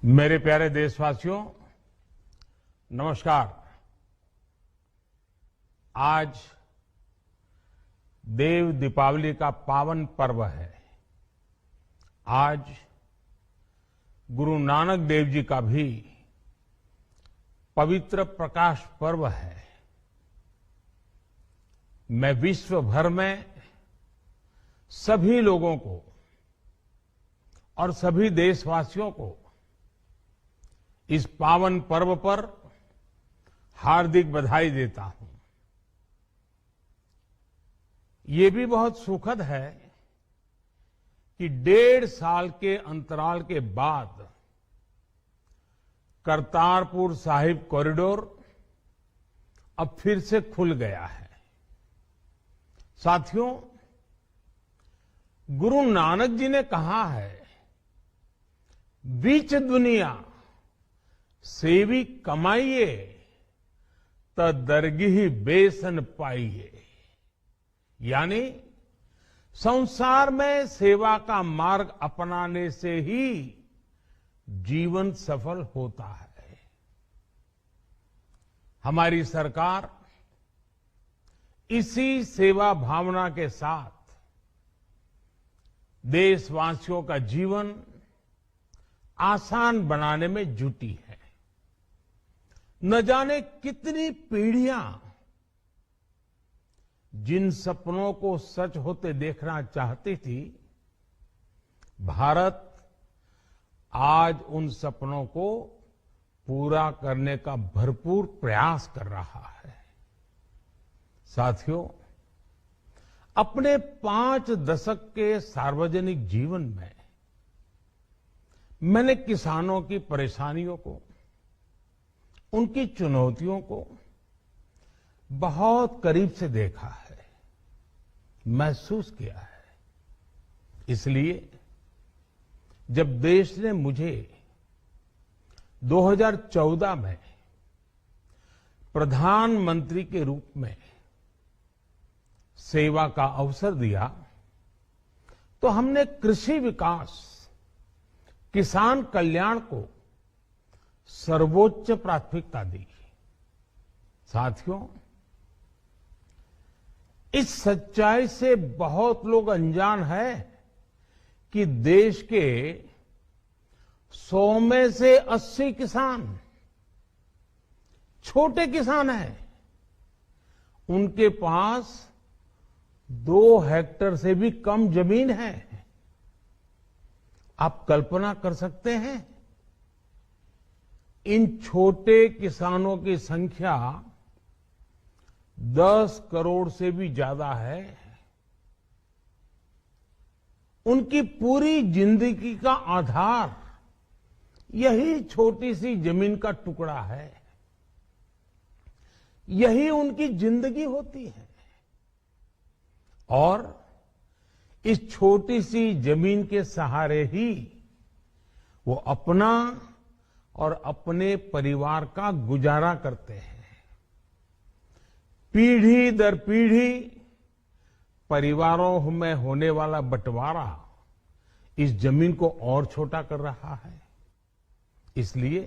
मेरे प्यारे देशवासियों, नमस्कार। आज देव दीपावली का पावन पर्व है। आज गुरु नानक देव जी का भी पवित्र प्रकाश पर्व है। मैं विश्व भर में सभी लोगों को और सभी देशवासियों को इस पावन पर्व पर हार्दिक बधाई देता हूं। ये भी बहुत सुखद है कि 1.5 साल के अंतराल के बाद करतारपुर साहिब कॉरिडोर अब फिर से खुल गया है। साथियों, गुरु नानक जी ने कहा है, बीच दुनिया सेवी कमाइए त दरगिही बेसन पाइए। यानी संसार में सेवा का मार्ग अपनाने से ही जीवन सफल होता है। हमारी सरकार इसी सेवा भावना के साथ देशवासियों का जीवन आसान बनाने में जुटी है। न जाने कितनी पीढ़ियां जिन सपनों को सच होते देखना चाहती थी, भारत आज उन सपनों को पूरा करने का भरपूर प्रयास कर रहा है। साथियों, अपने 5 दशक के सार्वजनिक जीवन में मैंने किसानों की परेशानियों को, उनकी चुनौतियों को बहुत करीब से देखा है, महसूस किया है। इसलिए जब देश ने मुझे 2014 में प्रधानमंत्री के रूप में सेवा का अवसर दिया, तो हमने कृषि विकास, किसान कल्याण को सर्वोच्च प्राथमिकता दी। साथियों, इस सच्चाई से बहुत लोग अनजान है कि देश के 100 में से 80 किसान छोटे किसान हैं। उनके पास 2 हेक्टेयर से भी कम जमीन है। आप कल्पना कर सकते हैं, इन छोटे किसानों की संख्या 10 करोड़ से भी ज्यादा है। उनकी पूरी जिंदगी का आधार यही छोटी सी जमीन का टुकड़ा है। यही उनकी जिंदगी होती है। और इस छोटी सी जमीन के सहारे ही वो अपना और अपने परिवार का गुजारा करते हैं। पीढ़ी दर पीढ़ी परिवारों में होने वाला बंटवारा इस जमीन को और छोटा कर रहा है। इसलिए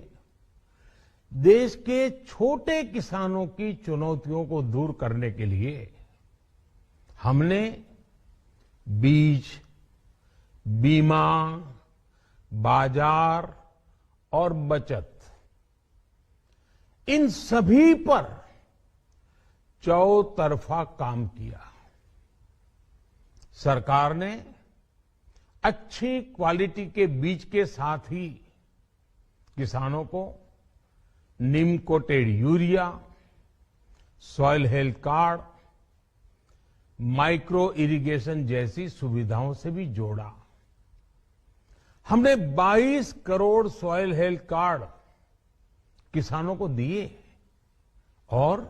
देश के छोटे किसानों की चुनौतियों को दूर करने के लिए हमने बीज, बीमा, बाजार और बचत, इन सभी पर चौतरफा काम किया। सरकार ने अच्छी क्वालिटी के बीज के साथ ही किसानों को नीम coated urea, soil health card, micro irrigation जैसी सुविधाओं से भी जोड़ा। हमने 22 करोड़ सॉइल हेल्थ कार्ड किसानों को दिए और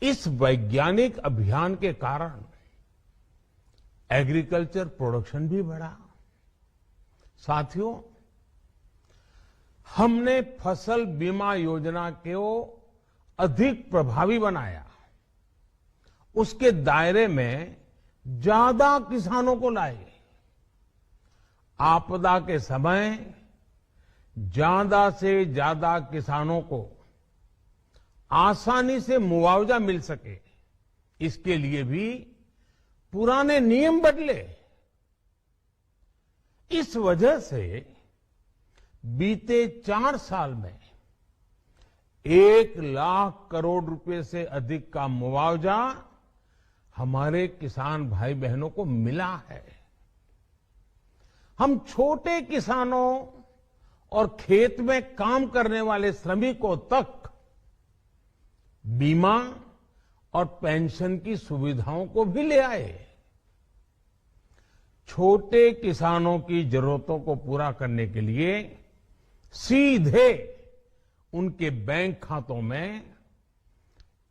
इस वैज्ञानिक अभियान के कारण एग्रीकल्चर प्रोडक्शन भी बढ़ा। साथियों, हमने फसल बीमा योजना को अधिक प्रभावी बनाया। उसके दायरे में ज्यादा किसानों को लाए। आपदा के समय ज्यादा से ज्यादा किसानों को आसानी से मुआवजा मिल सके, इसके लिए भी पुराने नियम बदले। इस वजह से बीते 4 साल में 1 लाख करोड़ रुपए से अधिक का मुआवजा हमारे किसान भाई बहनों को मिला है। हम छोटे किसानों और खेत में काम करने वाले श्रमिकों तक बीमा और पेंशन की सुविधाओं को भी ले आए। छोटे किसानों की जरूरतों को पूरा करने के लिए सीधे उनके बैंक खातों में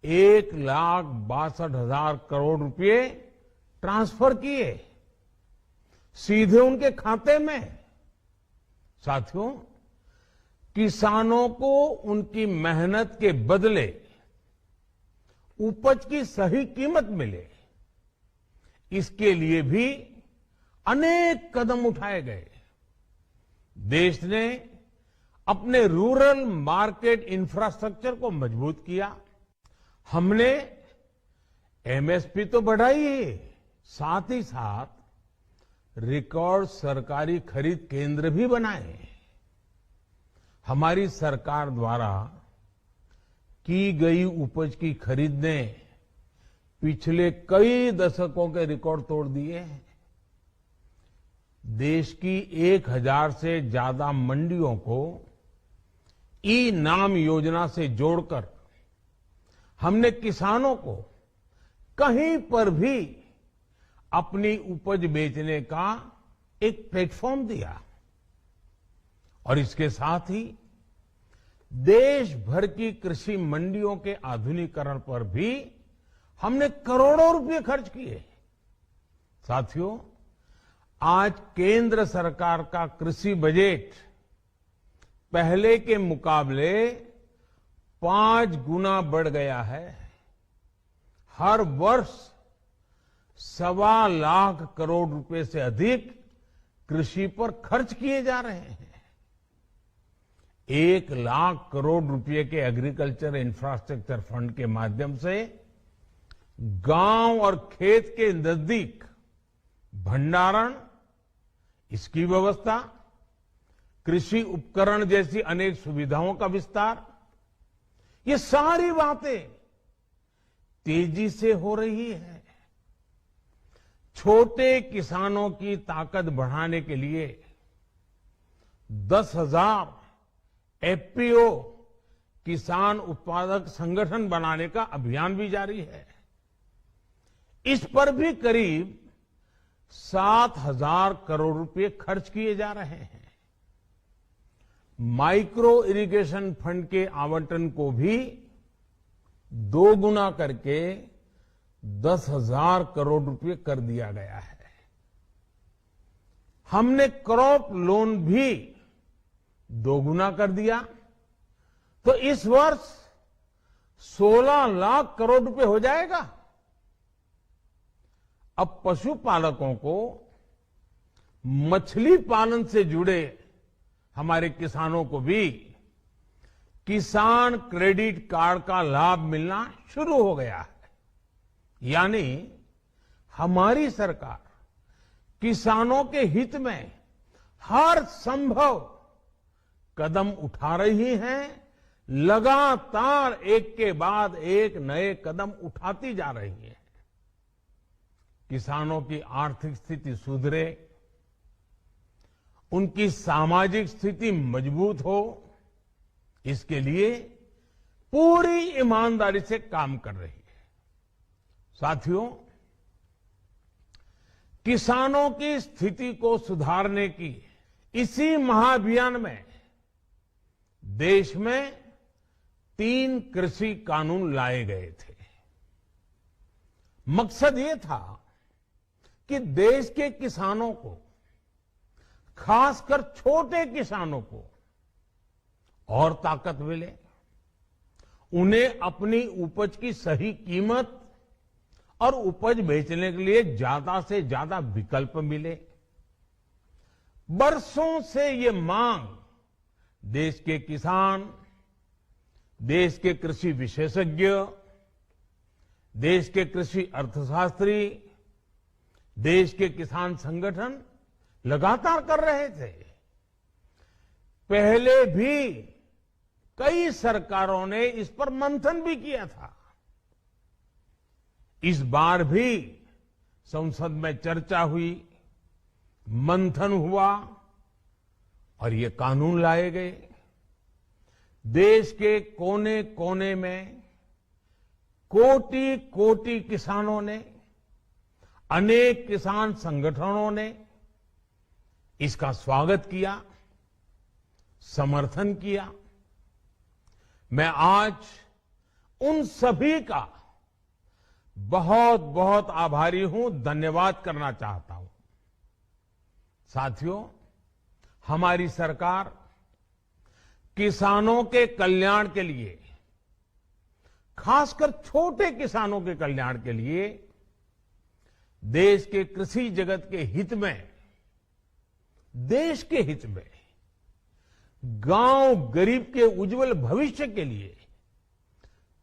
1,62,000 करोड़ रुपए ट्रांसफर किए, सीधे उनके खाते में। साथियों, किसानों को उनकी मेहनत के बदले उपज की सही कीमत मिले, इसके लिए भी अनेक कदम उठाए गए। देश ने अपने रूरल मार्केट इंफ्रास्ट्रक्चर को मजबूत किया। हमने एमएसपी तो बढ़ाई ही, साथ ही साथ रिकॉर्ड सरकारी खरीद केंद्र भी बनाए। हमारी सरकार द्वारा की गई उपज की खरीद ने पिछले कई दशकों के रिकॉर्ड तोड़ दिए हैं। देश की 1,000 से ज्यादा मंडियों को ई नाम योजना से जोड़कर हमने किसानों को कहीं पर भी अपनी उपज बेचने का एक प्लेटफॉर्म दिया। और इसके साथ ही देश भर की कृषि मंडियों के आधुनिकीकरण पर भी हमने करोड़ों रुपए खर्च किए। साथियों, आज केंद्र सरकार का कृषि बजट पहले के मुकाबले 5 गुना बढ़ गया है। हर वर्ष 1.25 लाख करोड़ रुपए से अधिक कृषि पर खर्च किए जा रहे हैं। 1 लाख करोड़ रुपए के एग्रीकल्चर इंफ्रास्ट्रक्चर फंड के माध्यम से गांव और खेत के नजदीक भंडारण, इसकी व्यवस्था, कृषि उपकरण जैसी अनेक सुविधाओं का विस्तार, ये सारी बातें तेजी से हो रही है। छोटे किसानों की ताकत बढ़ाने के लिए 10,000 एफपीओ किसान उत्पादक संगठन बनाने का अभियान भी जारी है। इस पर भी करीब 7,000 करोड़ रुपए खर्च किए जा रहे हैं। माइक्रो इरिगेशन फंड के आवंटन को भी 2 गुना करके 10,000 करोड़ रुपए कर दिया गया है। हमने क्रॉप लोन भी 2 गुना कर दिया, तो इस वर्ष 16 लाख करोड़ रुपए हो जाएगा। अब पशुपालकों को मछली पालन से जुड़े हमारे किसानों को भी किसान क्रेडिट कार्ड का लाभ मिलना शुरू हो गया है। यानी हमारी सरकार किसानों के हित में हर संभव कदम उठा रही है, लगातार एक के बाद एक नए कदम उठाती जा रही है। किसानों की आर्थिक स्थिति सुधरे, उनकी सामाजिक स्थिति मजबूत हो, इसके लिए पूरी ईमानदारी से काम कर रही है। साथियों, किसानों की स्थिति को सुधारने की इसी महाअभियान में देश में 3 कृषि कानून लाए गए थे। मकसद ये था कि देश के किसानों को, खासकर छोटे किसानों को और ताकत मिले, उन्हें अपनी उपज की सही कीमत और उपज बेचने के लिए ज्यादा से ज्यादा विकल्प मिले। बरसों से ये मांग देश के किसान, देश के कृषि विशेषज्ञ, देश के कृषि अर्थशास्त्री, देश के किसान संगठन लगातार कर रहे थे। पहले भी कई सरकारों ने इस पर मंथन भी किया था। इस बार भी संसद में चर्चा हुई, मंथन हुआ और ये कानून लाए गए। देश के कोने कोने में कोटि कोटि किसानों ने, अनेक किसान संगठनों ने इसका स्वागत किया, समर्थन किया। मैं आज उन सभी का बहुत बहुत आभारी हूं, धन्यवाद करना चाहता हूं। साथियों, हमारी सरकार किसानों के कल्याण के लिए, खासकर छोटे किसानों के कल्याण के लिए, देश के कृषि जगत के हित में, देश के हित में, गांव गरीब के उज्जवल भविष्य के लिए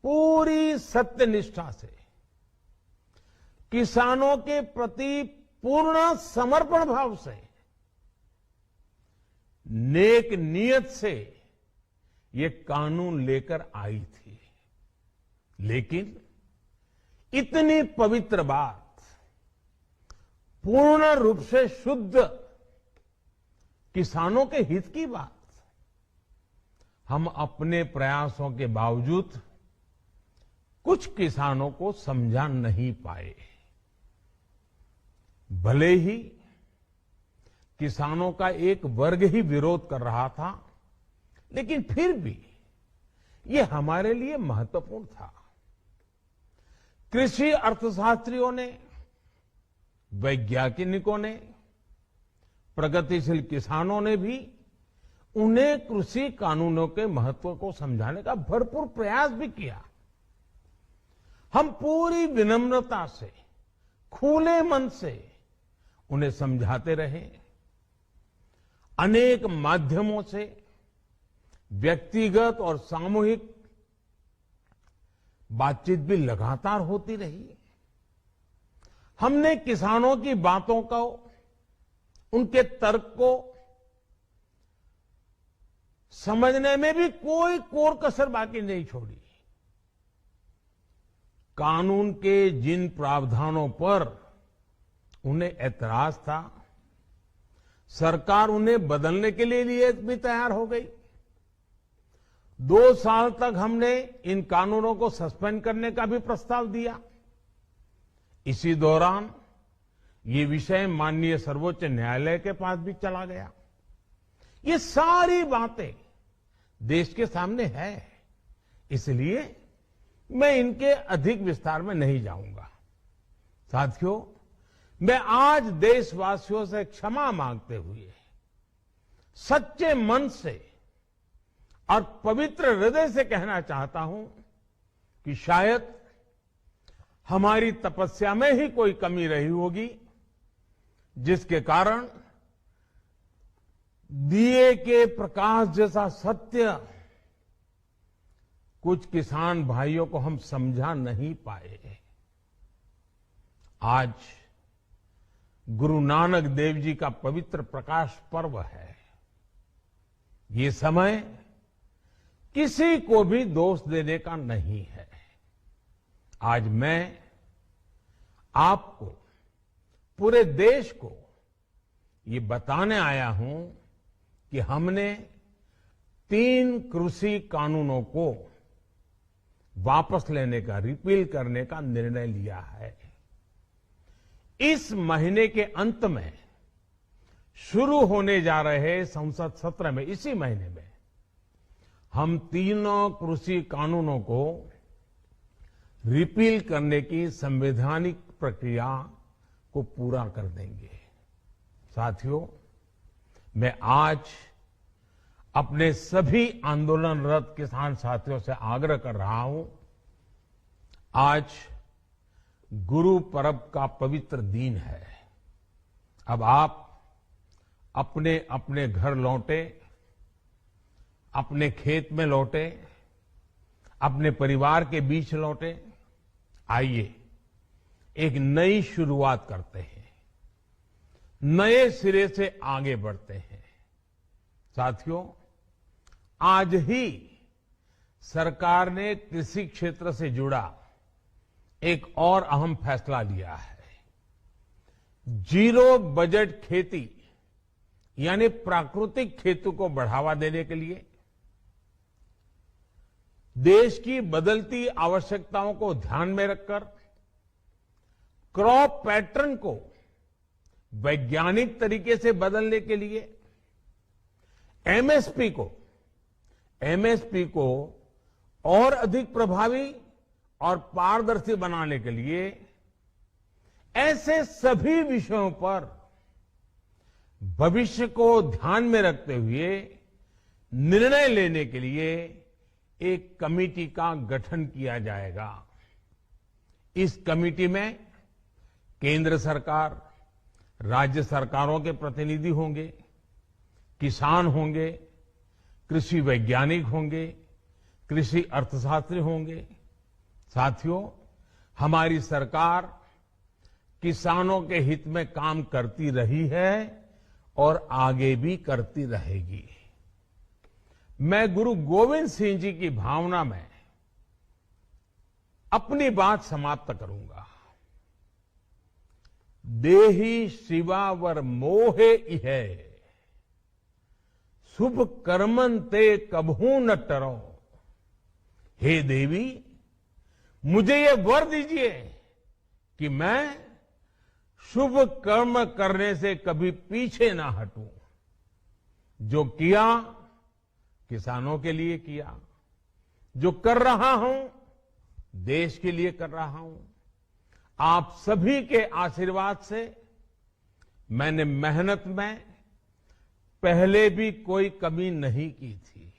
पूरी सत्यनिष्ठा से, किसानों के प्रति पूर्ण समर्पण भाव से, नेक नियत से ये कानून लेकर आई थी। लेकिन इतनी पवित्र बात, पूर्ण रूप से शुद्ध किसानों के हित की बात, हम अपने प्रयासों के बावजूद कुछ किसानों को समझा नहीं पाए। भले ही किसानों का एक वर्ग ही विरोध कर रहा था, लेकिन फिर भी ये हमारे लिए महत्वपूर्ण था। कृषि अर्थशास्त्रियों ने, वैज्ञानिकों ने, प्रगतिशील किसानों ने भी उन्हें कृषि कानूनों के महत्व को समझाने का भरपूर प्रयास भी किया। हम पूरी विनम्रता से, खुले मन से उन्हें समझाते रहे। अनेक माध्यमों से व्यक्तिगत और सामूहिक बातचीत भी लगातार होती रही। हमने किसानों की बातों को, उनके तर्क को समझने में भी कोई कोर कसर बाकी नहीं छोड़ी। कानून के जिन प्रावधानों पर उन्हें ऐतराज था, सरकार उन्हें बदलने के लिए भी तैयार हो गई। 2 साल तक हमने इन कानूनों को सस्पेंड करने का भी प्रस्ताव दिया। इसी दौरान ये विषय माननीय सर्वोच्च न्यायालय के पास भी चला गया। ये सारी बातें देश के सामने है, इसलिए मैं इनके अधिक विस्तार में नहीं जाऊंगा। साथियों, मैं आज देशवासियों से क्षमा मांगते हुए सच्चे मन से और पवित्र हृदय से कहना चाहता हूं कि शायद हमारी तपस्या में ही कोई कमी रही होगी, जिसके कारण दिए के प्रकाश जैसा सत्य कुछ किसान भाइयों को हम समझा नहीं पाए। आज गुरु नानक देव जी का पवित्र प्रकाश पर्व है। ये समय किसी को भी दोष देने का नहीं है। आज मैं आपको, पूरे देश को ये बताने आया हूं कि हमने 3 कृषि कानूनों को वापस लेने का, रिपील करने का निर्णय लिया है। इस महीने के अंत में शुरू होने जा रहे संसद सत्र में, इसी महीने में, हम 3 कृषि कानूनों को रिपील करने की संवैधानिक प्रक्रिया को पूरा कर देंगे। साथियों, मैं आज अपने सभी आंदोलनरत किसान साथियों से आग्रह कर रहा हूं, आज गुरु पर्व का पवित्र दिन है। अब आप अपने अपने घर लौटे, अपने खेत में लौटे, अपने परिवार के बीच लौटे। आइए एक नई शुरुआत करते हैं, नए सिरे से आगे बढ़ते हैं। साथियों, आज ही सरकार ने कृषि क्षेत्र से जुड़ा एक और अहम फैसला लिया है। जीरो बजट खेती यानी प्राकृतिक खेती को बढ़ावा देने के लिए देश की बदलती आवश्यकताओं को ध्यान में रखकर क्रॉप पैटर्न को वैज्ञानिक तरीके से बदलने के लिए एमएसपी को और अधिक प्रभावी और पारदर्शी बनाने के लिए ऐसे सभी विषयों पर भविष्य को ध्यान में रखते हुए निर्णय लेने के लिए एक कमेटी का गठन किया जाएगा। इस कमेटी में केंद्र सरकार, राज्य सरकारों के प्रतिनिधि होंगे, किसान होंगे, कृषि वैज्ञानिक होंगे, कृषि अर्थशास्त्री होंगे। साथियों, हमारी सरकार किसानों के हित में काम करती रही है और आगे भी करती रहेगी। मैं गुरु गोविंद सिंह जी की भावना में अपनी बात समाप्त करूंगा। देहि शिवावर मोहे इहे, शुभ कर्मन ते कबहू न टरो। हे देवी, मुझे ये वर दीजिए कि मैं शुभ कर्म करने से कभी पीछे ना हटूं। जो किया किसानों के लिए किया, जो कर रहा हूं देश के लिए कर रहा हूं। आप सभी के आशीर्वाद से मैंने मेहनत में पहले भी कोई कमी नहीं की थी।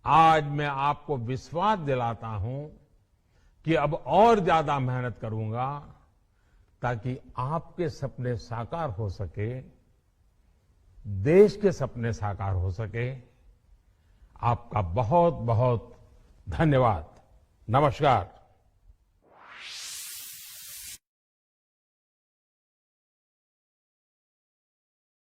आज मैं आपको विश्वास दिलाता हूं कि अब और ज्यादा मेहनत करूंगा ताकि आपके सपने साकार हो सके, देश के सपने साकार हो सके। आपका बहुत बहुत धन्यवाद। नमस्कार।